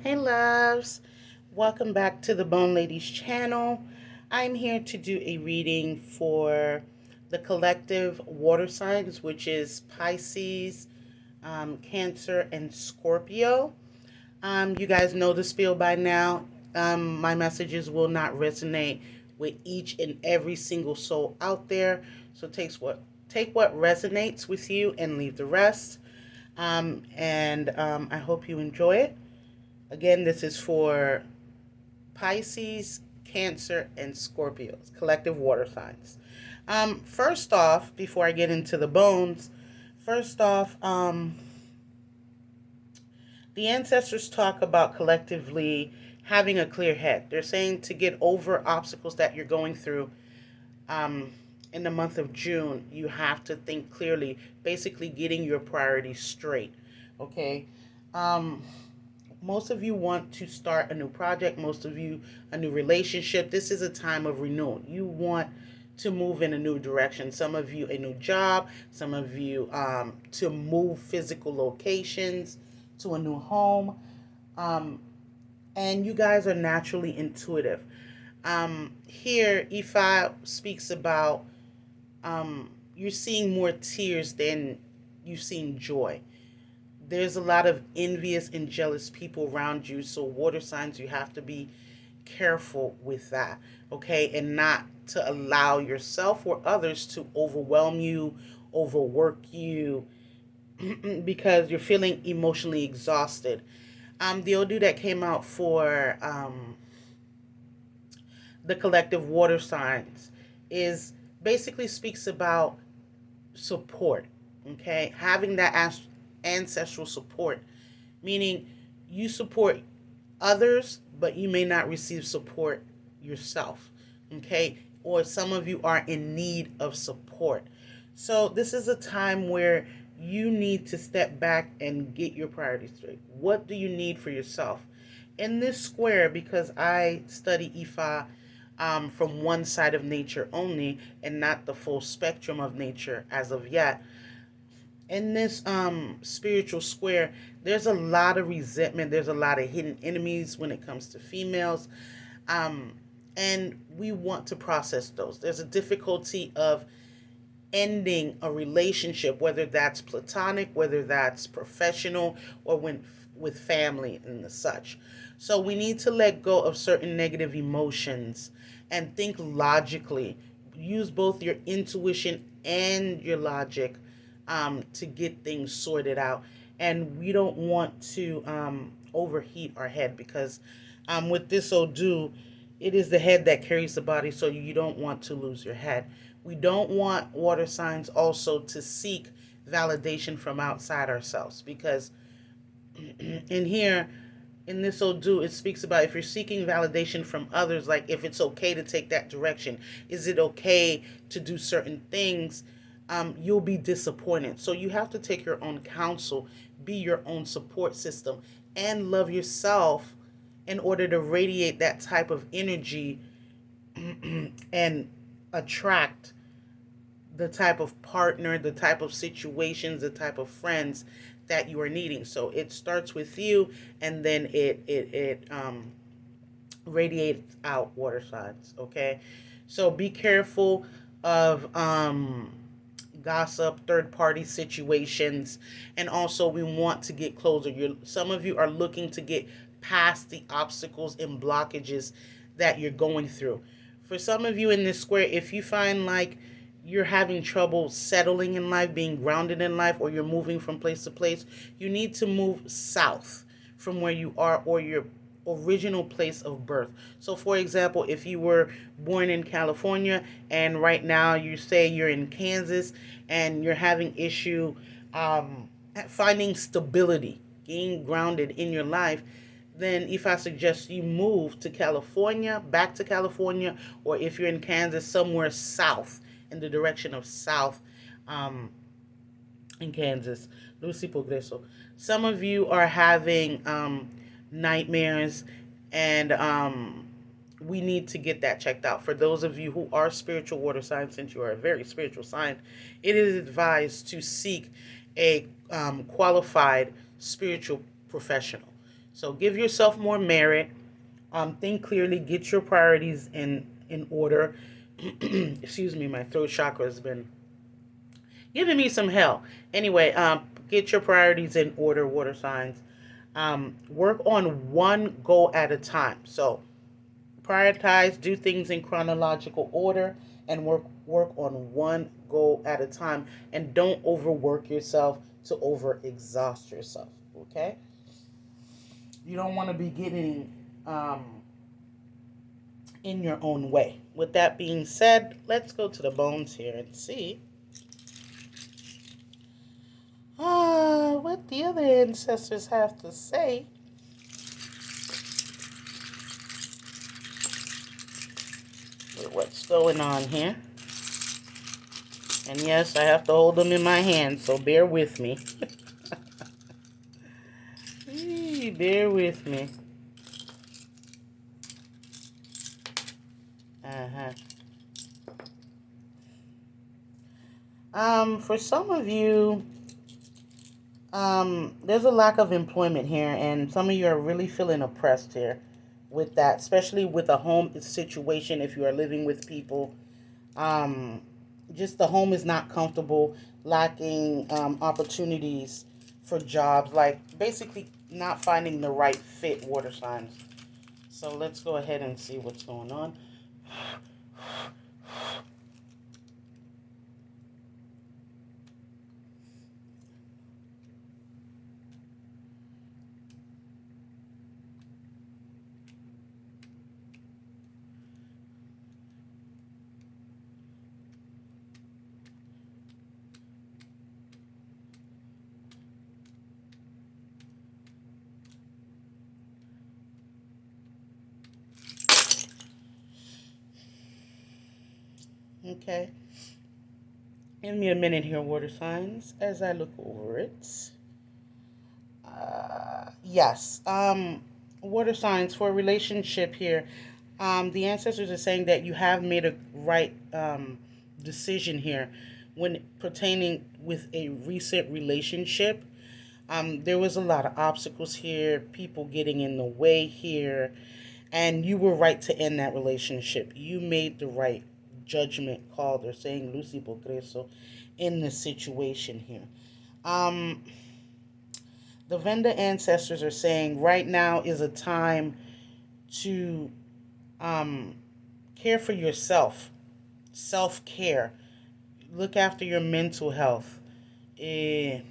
Hey loves, welcome back to the Bone Ladies channel. I'm here to do a reading for the collective water signs, which is Pisces, Cancer, and Scorpio. You guys know the spiel by now. My messages will not resonate with each and every single soul out there. So take what resonates with you and leave the rest. And I hope you enjoy it. Again, this is for Pisces, Cancer, and Scorpios, collective water signs. First off, before I get into the bones, first off, the ancestors talk about collectively having a clear head. They're saying to get over obstacles that you're going through um, in the month of June, you have to think clearly, basically getting your priorities straight. Okay. Um, most of you want to start a new project, most of you a new relationship. This is a time of renewal. You want to move in a new direction. Some of you a new job, some of you to move physical locations to a new home. Um, and you guys are naturally intuitive. Here, Ifa speaks about you're seeing more tears than you've seen joy. There's a lot of envious and jealous people around you. So, water signs, you have to be careful with that, okay? And not to allow yourself or others to overwhelm you, overwork you, because you're feeling emotionally exhausted. The Odu that came out for the collective water signs is basically speaks about support, okay? Having that ancestral support, meaning you support others, but you may not receive support yourself, okay? Or some of you are in need of support. So, this is a time where you need to step back and get your priorities straight. What do you need for yourself? In this square, because I study Ifa from one side of nature only and not the full spectrum of nature as of yet, in this spiritual square, there's a lot of resentment, there's a lot of hidden enemies when it comes to females, um and we want to process those. There's a difficulty of ending a relationship, whether that's platonic, whether that's professional, or when with family and the such. So we need to let go of certain negative emotions and think logically. Use both your intuition and your logic to get things sorted out. And we don't want to overheat our head because with this Odu, it is the head that carries the body, so you don't want to lose your head. We don't want water signs also to seek validation from outside ourselves because in here, in this Odu, it speaks about if you're seeking validation from others, like if it's okay to take that direction, is it okay to do certain things, you'll be disappointed. So you have to take your own counsel, be your own support system, and love yourself in order to radiate that type of energy and attract the type of partner, the type of situations, the type of friends that you are needing. So it starts with you, and then it radiates out, water signs. Okay, so be careful of gossip, third party situations, and also we want to get closer. Some of you are looking to get past the obstacles and blockages that you're going through. For some of you in this square, if you find like you're having trouble settling in life, being grounded in life, or you're moving from place to place, you need to move south from where you are or your original place of birth. So, for example, if you were born in California and right now you say you're in Kansas and you're having issue finding stability, being grounded in your life, then if I suggest you move to California, back to California, or if you're in Kansas, somewhere south, in the direction of south um, in Kansas. Lucy Progreso. Some of you are having nightmares, and we need to get that checked out. For those of you who are spiritual water signs, since you are a very spiritual sign, it is advised to seek a qualified spiritual professional So give yourself more merit. Think clearly. Get your priorities in order. Excuse me, my throat chakra has been giving me some hell. Anyway, get your priorities in order, water signs. Work on one goal at a time. So prioritize, do things in chronological order, and work on one goal at a time. And don't overwork yourself to over exhaust yourself. Okay, you don't want to be getting in your own way. With that being said, let's go to the bones here and see what the other ancestors have to say. What's going on here? And yes, I have to hold them in my hand, so bear with me. Bear with me. Uh-huh. For some of you, there's a lack of employment here, and some of you are really feeling oppressed here with that, especially with a home situation if you are living with people. Um, just the home is not comfortable, lacking opportunities for jobs, like basically not finding the right fit, water signs. So let's go ahead and see what's going on. Okay. Give me a minute here, water signs, as I look over it. Yes. Water signs for a relationship here. The ancestors are saying that you have made a right decision here when pertaining with a recent relationship. There was a lot of obstacles here, people getting in the way here, and you were right to end that relationship. You made the right judgment call. They're saying Lucy Bogreso in this situation here. Um, the Venda ancestors are saying right now is a time to um, care for yourself, self care, look after your mental health. Eh,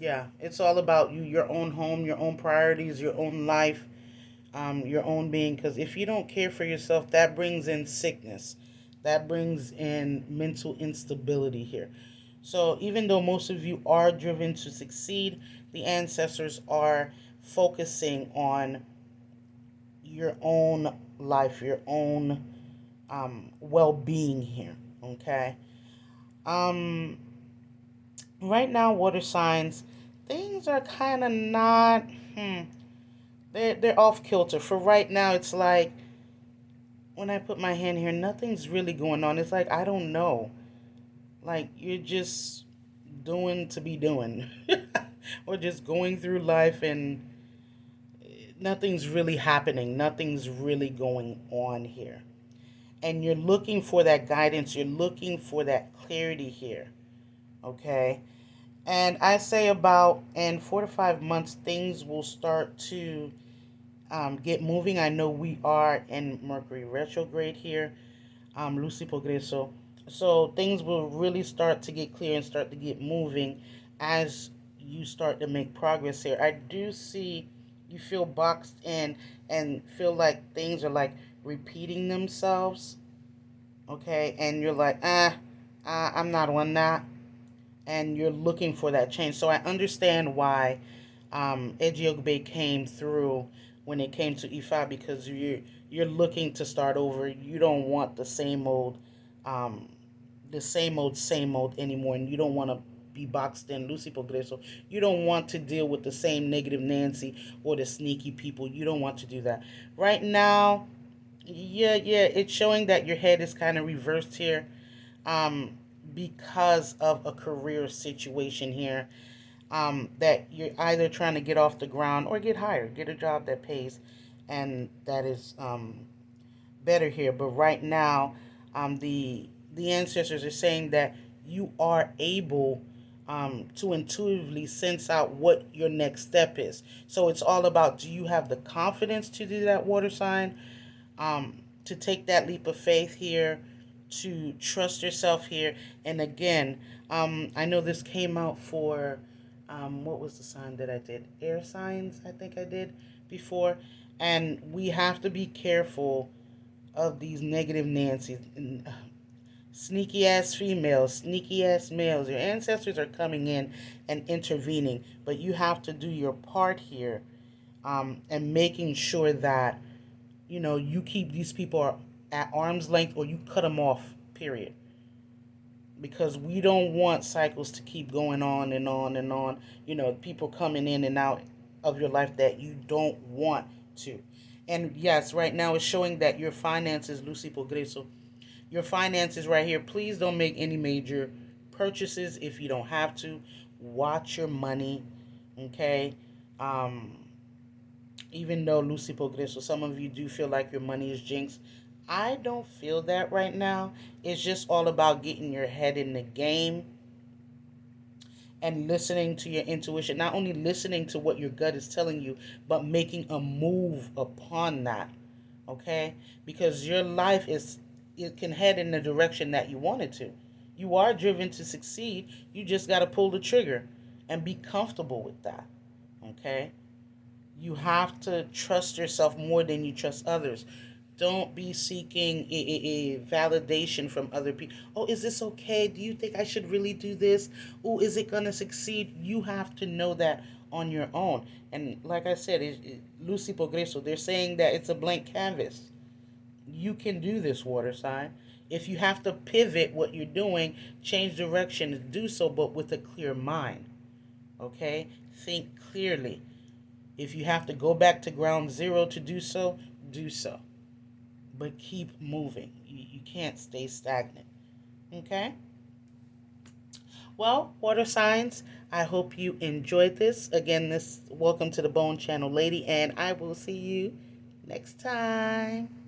yeah, it's all about you, your own home, your own priorities, your own life, your own being. Because if you don't care for yourself, that brings in sickness, that brings in mental instability here. So even though most of you are driven to succeed, the ancestors are focusing on your own life, your own well-being here. Okay. Um, right now, water signs, things are kind of not. Hmm, they're off kilter. For right now, it's like when I put my hand here, nothing's really going on. It's like I don't know. Like you're just doing to be doing, or just going through life and nothing's really happening. Nothing's really going on here. And you're looking for that guidance. You're looking for that clarity here. Okay. And I say about in 4 to 5 months, things will start to get moving. I know we are in Mercury retrograde here, Lucy Progreso. So things will really start to get clear and start to get moving as you start to make progress here. I do see you feel boxed in and feel like things are like repeating themselves. Okay, and you're like, I'm not on that, and you're looking for that change. So I understand why Ejiogbe came through when it came to Ifa because you're looking to start over. You don't want um, same old anymore, and you don't want to be boxed in. Lucy Progreso. You don't want to deal with the same negative Nancy or the sneaky people. You don't want to do that right now. Yeah, it's showing that your head is kind of reversed here, um, because of a career situation here. that you're either trying to get off the ground or get hired, get a job that pays, and that is better here. But right now, the ancestors are saying that you are able to intuitively sense out what your next step is. So it's all about, do you have the confidence to do that, water sign? To take that leap of faith here, to trust yourself here. And again, I know this came out for, what was the sign that I did? Air signs, I think I did before. And we have to be careful of these negative Nancy's. Sneaky ass females, sneaky ass males. Your ancestors are coming in and intervening, but you have to do your part here, and making sure that you keep these people at arm's length, or you cut them off. Period. Because we don't want cycles to keep going on and on and on. People coming in and out of your life that you don't want to. And yes, right now it's showing that your finances, Lucy Progreso, your finances right here. Please don't make any major purchases if you don't have to. Watch your money, okay? Um, Even though Lucy Progreso, some of you do feel like your money is jinxed. I don't feel that right now. It's just all about getting your head in the game and listening to your intuition. Not only listening to what your gut is telling you, but making a move upon that. Okay? Because your life it can head in the direction that you want it to. You are driven to succeed. You just got to pull the trigger and be comfortable with that. Okay? You have to trust yourself more than you trust others. Don't be seeking a validation from other people. Oh, is this okay? Do you think I should really do this? Oh, is it going to succeed? You have to know that on your own. And like I said, Lucy Progreso, they're saying that it's a blank canvas. You can do this, water sign. If you have to pivot what you're doing, change direction, do so, but with a clear mind. Okay? Think clearly. If you have to go back to ground zero to do so, do so. But keep moving. You can't stay stagnant. Okay? Well, water signs, I hope you enjoyed this. Again, welcome to the Bone Channel Lady, and I will see you next time.